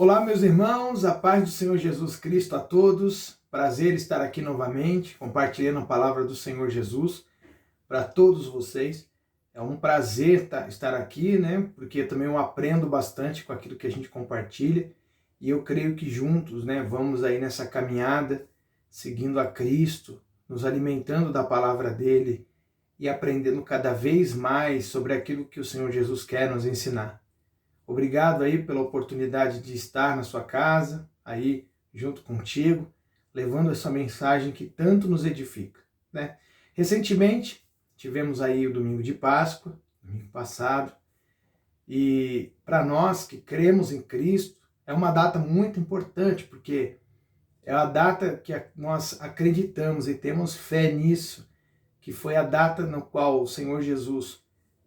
Olá, meus irmãos, a paz do Senhor Jesus Cristo a todos. Prazer estar aqui novamente, compartilhando a palavra do Senhor Jesus para todos vocês. É um prazer estar aqui, né? Porque também eu aprendo bastante com aquilo que a gente compartilha. E eu creio que juntos, né, vamos aí nessa caminhada, seguindo a Cristo, nos alimentando da palavra dele e aprendendo cada vez mais sobre aquilo que o Senhor Jesus quer nos ensinar. Obrigado aí pela oportunidade de estar na sua casa, aí junto contigo, levando essa mensagem que tanto nos edifica, né? Recentemente, tivemos aí o domingo de Páscoa, domingo passado, e para nós que cremos em Cristo, é uma data muito importante, porque é a data que nós acreditamos e temos fé nisso, que foi a data no qual o Senhor Jesus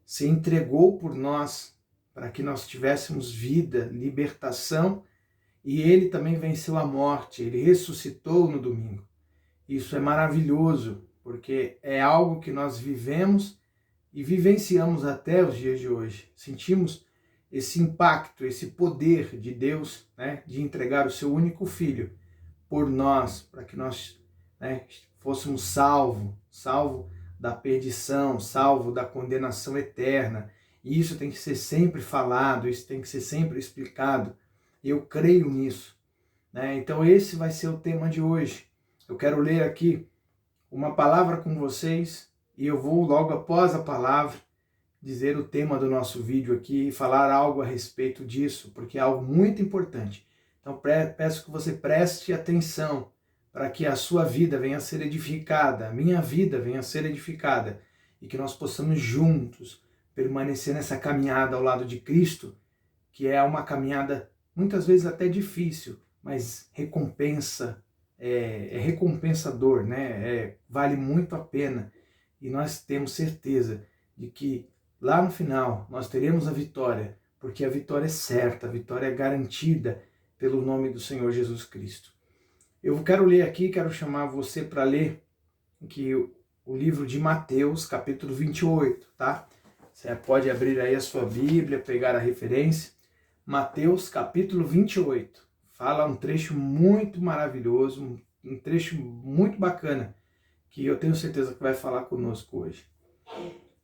se entregou por nós, para que nós tivéssemos vida, libertação, e ele também venceu a morte, ele ressuscitou no domingo. Isso é maravilhoso, porque é algo que nós vivemos e vivenciamos até os dias de hoje. Sentimos esse impacto, esse poder de Deus, né, de entregar o seu único filho por nós, para que nós, né, fôssemos salvo da perdição, salvo da condenação eterna. E isso tem que ser sempre falado, isso tem que ser sempre explicado. Eu creio nisso, né? Então esse vai ser o tema de hoje. Eu quero ler aqui uma palavra com vocês e eu vou logo após a palavra dizer o tema do nosso vídeo aqui e falar algo a respeito disso, porque é algo muito importante. Então peço que você preste atenção para que a sua vida venha a ser edificada, a minha vida venha a ser edificada e que nós possamos juntos permanecer nessa caminhada ao lado de Cristo, que é uma caminhada muitas vezes até difícil, mas é recompensador, né? Vale muito a pena. E nós temos certeza de que lá no final nós teremos a vitória, porque a vitória é certa, a vitória é garantida pelo nome do Senhor Jesus Cristo. Eu quero ler aqui, quero chamar você para ler o livro de Mateus, capítulo 28, tá? Você pode abrir aí a sua Bíblia, pegar a referência. Mateus, capítulo 28. Fala um trecho muito maravilhoso, um trecho muito bacana, que eu tenho certeza que vai falar conosco hoje.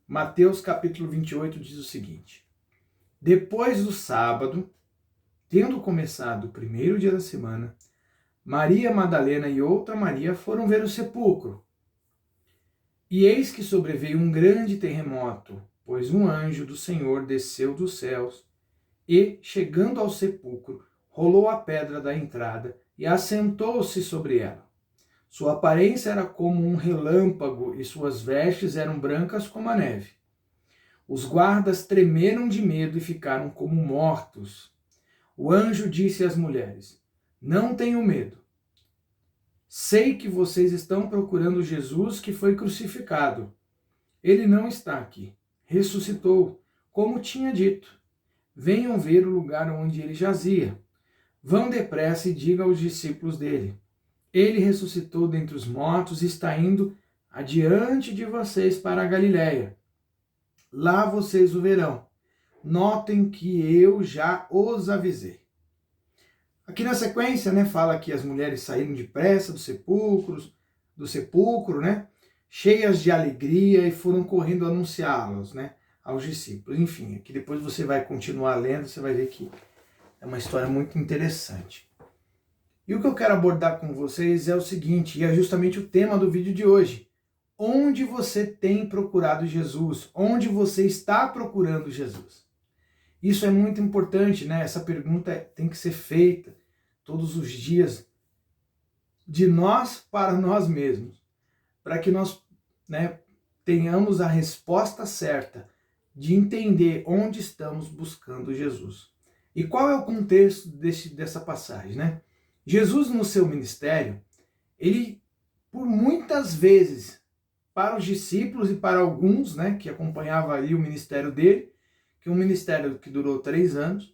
Mateus, capítulo 28, diz o seguinte: Depois do sábado, tendo começado o primeiro dia da semana, Maria Madalena e outra Maria foram ver o sepulcro. E eis que sobreveio um grande terremoto, pois um anjo do Senhor desceu dos céus e, chegando ao sepulcro, rolou a pedra da entrada e assentou-se sobre ela. Sua aparência era como um relâmpago e suas vestes eram brancas como a neve. Os guardas tremeram de medo e ficaram como mortos. O anjo disse às mulheres: Não tenham medo. Sei que vocês estão procurando Jesus que foi crucificado. Ele não está aqui. Ressuscitou, como tinha dito. Venham ver o lugar onde ele jazia. Vão depressa e digam aos discípulos dele: Ele ressuscitou dentre os mortos e está indo adiante de vocês para a Galiléia. Lá vocês o verão. Notem que eu já os avisei. Aqui na sequência, né, fala que as mulheres saíram depressa do sepulcro, né, cheias de alegria e foram correndo anunciá-los, né, aos discípulos. Enfim, aqui depois você vai continuar lendo, você vai ver que é uma história muito interessante. E o que eu quero abordar com vocês é o seguinte, e é justamente o tema do vídeo de hoje. Onde você tem procurado Jesus? Onde você está procurando Jesus? Isso é muito importante, né? Essa pergunta tem que ser feita todos os dias de nós para nós mesmos, para que nós, né, tenhamos a resposta certa de entender onde estamos buscando Jesus. E qual é o contexto dessa passagem, né? Jesus, no seu ministério, ele, por muitas vezes, para os discípulos e para alguns, né, que acompanhavam ali o ministério dele, que é um ministério que durou 3 anos,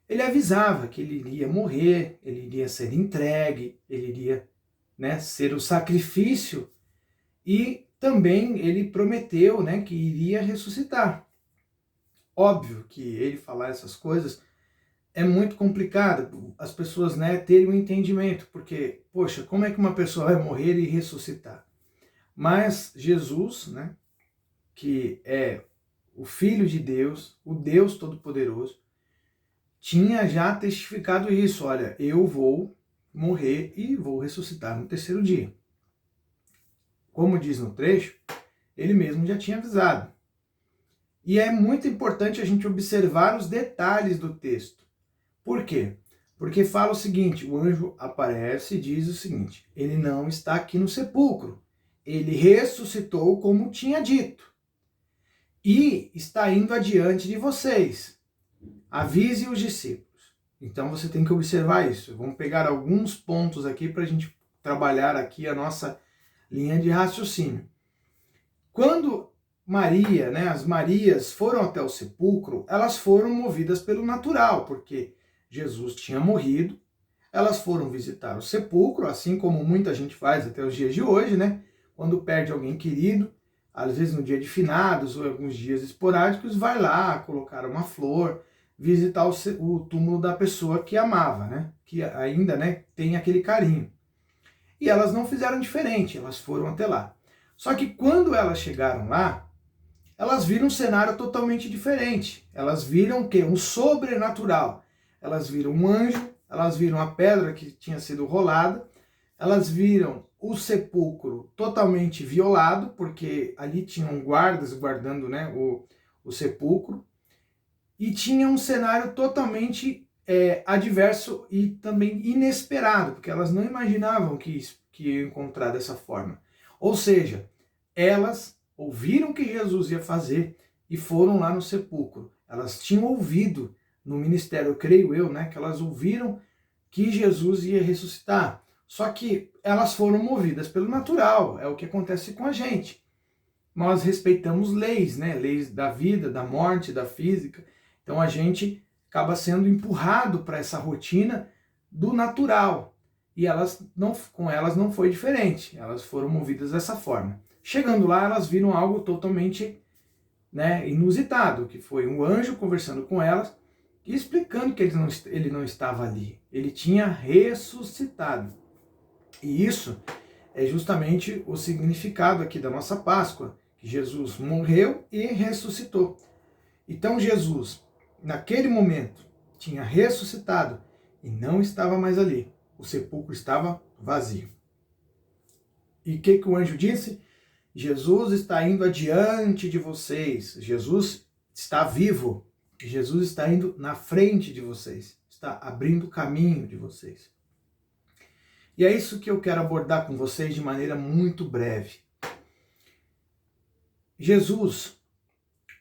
ele avisava que ele iria morrer, ele iria ser entregue, ele iria, né, ser o sacrifício, e também ele prometeu, né, que iria ressuscitar. Óbvio que ele falar essas coisas é muito complicado as pessoas, né, terem um entendimento, porque, poxa, como é que uma pessoa vai morrer e ressuscitar? Mas Jesus, né, que é o Filho de Deus, o Deus Todo-Poderoso, tinha já testificado isso. Olha, eu vou morrer e vou ressuscitar no terceiro dia. Como diz no trecho, ele mesmo já tinha avisado. E é muito importante a gente observar os detalhes do texto. Por quê? Porque fala o seguinte, o anjo aparece e diz o seguinte, ele não está aqui no sepulcro, ele ressuscitou como tinha dito, e está indo adiante de vocês, avise os discípulos. Então você tem que observar isso. Vamos pegar alguns pontos aqui para a gente trabalhar aqui a nossa linha de raciocínio. Quando Maria, né, as Marias foram até o sepulcro, elas foram movidas pelo natural, porque Jesus tinha morrido, elas foram visitar o sepulcro, assim como muita gente faz até os dias de hoje, né? Quando perde alguém querido, às vezes no dia de finados ou alguns dias esporádicos, vai lá colocar uma flor, visitar o túmulo da pessoa que amava, né? Que ainda, né, tem aquele carinho. E elas não fizeram diferente, elas foram até lá. Só que quando elas chegaram lá, elas viram um cenário totalmente diferente. Elas viram o quê? Um sobrenatural. Elas viram um anjo, elas viram a pedra que tinha sido rolada, elas viram o sepulcro totalmente violado, porque ali tinham guardas guardando, né, o sepulcro, e tinha um cenário totalmente adverso e também inesperado, porque elas não imaginavam que iam encontrar dessa forma. Ou seja, elas ouviram o que Jesus ia fazer e foram lá no sepulcro. Elas tinham ouvido no ministério, creio eu, né, que elas ouviram que Jesus ia ressuscitar. Só que elas foram movidas pelo natural, é o que acontece com a gente. Nós respeitamos leis, né, leis da vida, da morte, da física. Então a gente acaba sendo empurrado para essa rotina do natural. E com elas não foi diferente. Elas foram movidas dessa forma. Chegando lá, elas viram algo totalmente, né, inusitado, que foi um anjo conversando com elas e explicando que ele não estava ali. Ele tinha ressuscitado. E isso é justamente o significado aqui da nossa Páscoa, que Jesus morreu e ressuscitou. Então Jesus, naquele momento, tinha ressuscitado e não estava mais ali. O sepulcro estava vazio. E o que o anjo disse? Jesus está indo adiante de vocês. Jesus está vivo. Jesus está indo na frente de vocês. Está abrindo o caminho de vocês. E é isso que eu quero abordar com vocês de maneira muito breve. Jesus,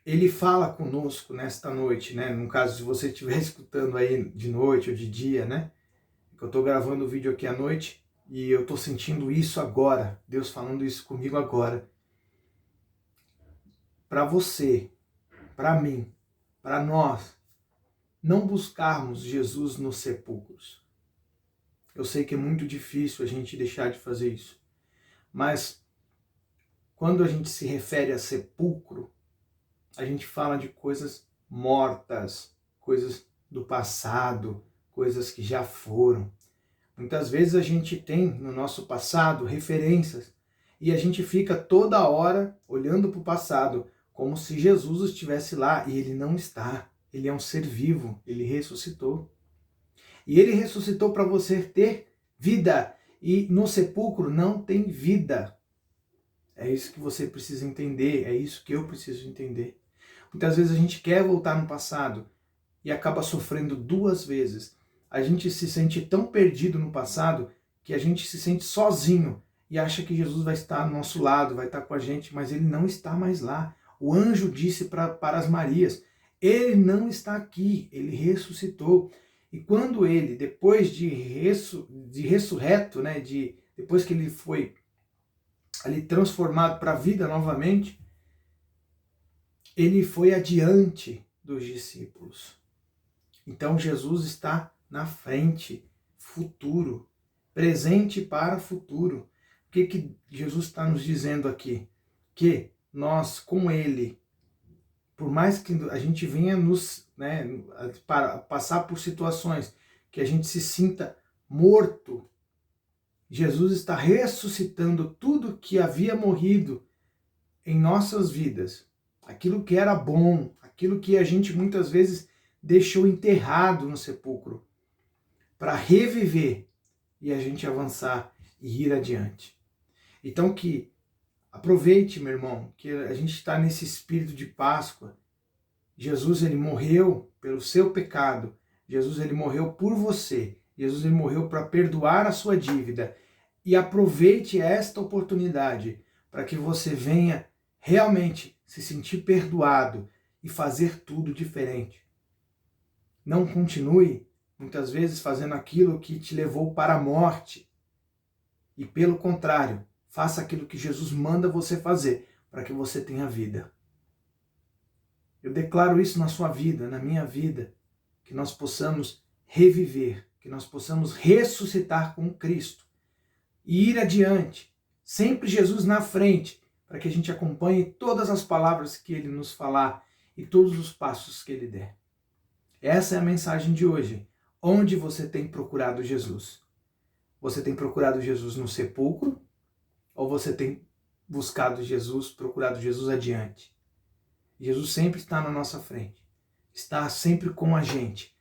ele fala conosco nesta noite, né? No caso, se você estiver escutando aí de noite ou de dia, né? Eu estou gravando o vídeo aqui à noite e eu estou sentindo isso agora. Deus falando isso comigo agora. Para você, para mim, para nós, não buscarmos Jesus nos sepulcros. Eu sei que é muito difícil a gente deixar de fazer isso, mas quando a gente se refere a sepulcro, a gente fala de coisas mortas, coisas do passado, coisas que já foram. Muitas vezes a gente tem no nosso passado referências e a gente fica toda hora olhando para o passado como se Jesus estivesse lá e ele não está. Ele é um ser vivo, ele ressuscitou. E ele ressuscitou para você ter vida. E no sepulcro não tem vida. É isso que você precisa entender, é isso que eu preciso entender. Muitas vezes a gente quer voltar no passado e acaba sofrendo duas vezes. A gente se sente tão perdido no passado que a gente se sente sozinho e acha que Jesus vai estar ao nosso lado, vai estar com a gente, mas ele não está mais lá. O anjo disse para as Marias, ele não está aqui, ele ressuscitou. E quando ele, depois de ressurreto, né, depois que ele foi ali transformado para a vida novamente, ele foi adiante dos discípulos. Então Jesus está na frente, futuro, presente para futuro. O que Jesus está nos dizendo aqui? Que nós, com ele, por mais que a gente venha para passar por situações que a gente se sinta morto, Jesus está ressuscitando tudo que havia morrido em nossas vidas. Aquilo que era bom, aquilo que a gente muitas vezes deixou enterrado no sepulcro, para reviver e a gente avançar e ir adiante. Então que aproveite, meu irmão, que a gente está nesse espírito de Páscoa. Jesus, ele morreu pelo seu pecado. Jesus, ele morreu por você. Jesus, ele morreu para perdoar a sua dívida. E aproveite esta oportunidade para que você venha realmente se sentir perdoado e fazer tudo diferente. Não continue, muitas vezes, fazendo aquilo que te levou para a morte. E pelo contrário, faça aquilo que Jesus manda você fazer para que você tenha vida. Eu declaro isso na sua vida, na minha vida, que nós possamos reviver, que nós possamos ressuscitar com Cristo e ir adiante, sempre Jesus na frente, para que a gente acompanhe todas as palavras que Ele nos falar e todos os passos que Ele der. Essa é a mensagem de hoje. Onde você tem procurado Jesus? Você tem procurado Jesus no sepulcro? Ou você tem buscado Jesus, procurado Jesus adiante? Jesus sempre está na nossa frente. Está sempre com a gente,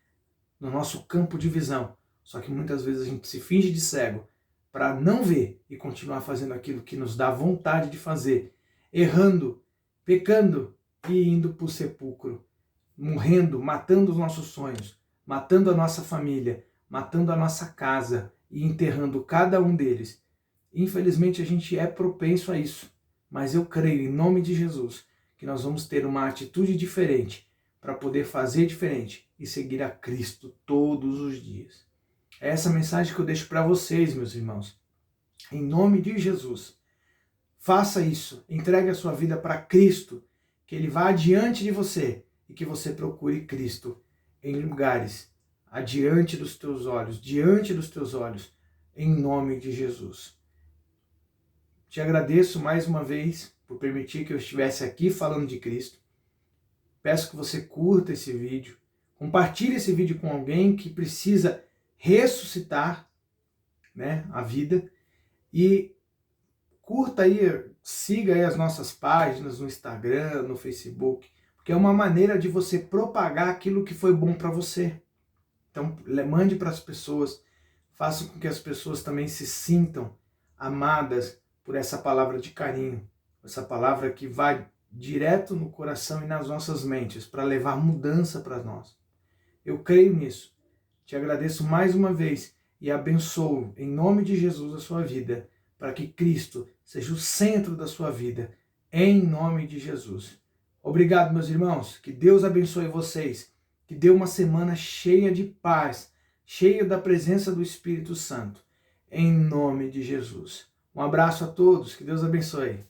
no nosso campo de visão. Só que muitas vezes a gente se finge de cego para não ver e continuar fazendo aquilo que nos dá vontade de fazer, errando, pecando e indo para o sepulcro, morrendo, matando os nossos sonhos, matando a nossa família, matando a nossa casa e enterrando cada um deles. Infelizmente a gente é propenso a isso, mas eu creio em nome de Jesus que nós vamos ter uma atitude diferente para poder fazer diferente e seguir a Cristo todos os dias. É essa mensagem que eu deixo para vocês, meus irmãos. Em nome de Jesus, faça isso, entregue a sua vida para Cristo, que Ele vá adiante de você e que você procure Cristo em lugares adiante dos teus olhos, diante dos teus olhos, em nome de Jesus. Te agradeço mais uma vez por permitir que eu estivesse aqui falando de Cristo. Peço que você curta esse vídeo, compartilhe esse vídeo com alguém que precisa ressuscitar, a vida, e curta aí, siga aí as nossas páginas no Instagram, no Facebook, porque é uma maneira de você propagar aquilo que foi bom para você. Então, mande para as pessoas, faça com que as pessoas também se sintam amadas por essa palavra de carinho, essa palavra que vai direto no coração e nas nossas mentes, para levar mudança para nós. Eu creio nisso. Te agradeço mais uma vez e abençoo, em nome de Jesus, a sua vida, para que Cristo seja o centro da sua vida, em nome de Jesus. Obrigado, meus irmãos. Que Deus abençoe vocês. Que dê uma semana cheia de paz, cheia da presença do Espírito Santo, em nome de Jesus. Um abraço a todos. Que Deus abençoe.